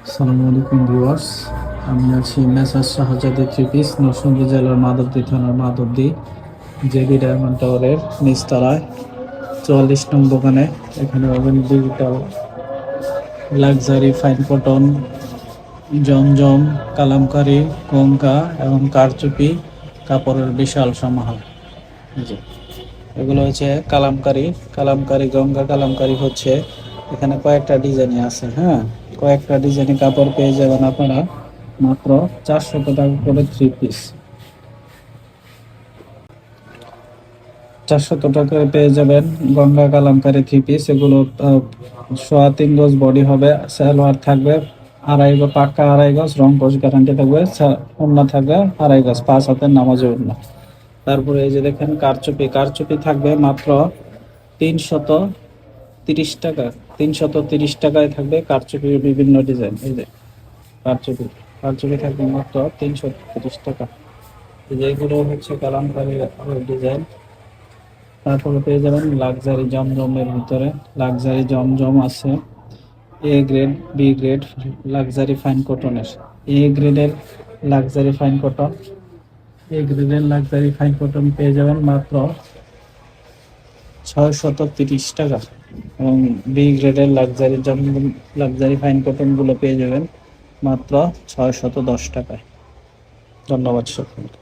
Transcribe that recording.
আসসালামু আলাইকুম ভিউয়ার্স, আমি আছি মেসার্স শাহজাদি থ্রি পিস, নরসিংদী জেলার মাধবদী থানার মাধবদী জেবি ডায়মন্ড টাওয়ারের নিচতলায় 44 নং দোকানে। এখানে পাবেন ডিজিটাল লাক্সারি ফাইন কটন, জমজম, কালামকারী, গঙ্গা এবং কারচুপি কাপড়ের বিশাল সমাহার। এই যে এগুলো হচ্ছে কালামকারী, গঙ্গা কালামকারী হচ্ছে এখানে কয়েকটা ডিজাইনে আছে। হ্যাঁ, কয়েকটা ডিজাইনে কাপড় পেয়ে যাবেন আপনারা মাত্র 400 টাকা করে থ্রি পিস। 400 টাকা পেয়ে যাবেন গঙ্গা কালামকারী থ্রি পিস। এগুলো 3.25 গজ বডি হবে, সালোয়ার থাকবে পাক্কা 2.5 গজ, রং কস গ্যারান্টি থাকবে, ওড়না থাকবে 2.5 গজ, 5 হাতের নামাজে ওড়না। তারপরে এই যে দেখেন কারচুপি থাকবে মাত্র 330 টাকা। 330 টাকায় থাকবে কারচুপির বিভিন্ন ডিজাইন। এই যে কারচুপি থাকবে মাত্র 330 টাকা। এই যে এগুলো হচ্ছে কালামকারী ডিজাইন। তারপরে পেয়ে যাবেন লাক্সারি জমজমের ভিতরে। লাক্সারি জমজম আছে A grade, B grade, luxury fine কটনের। এ গ্রেডের লাক্সারি ফাইন কটন, পেয়ে যাবেন মাত্র 630 টাকা। এবং বি গ্রেডের লাক্সারি ফাইন কটন গুলো পেয়ে যাবেন মাত্র 610 টাকায়। ধন্যবাদ সকলকে।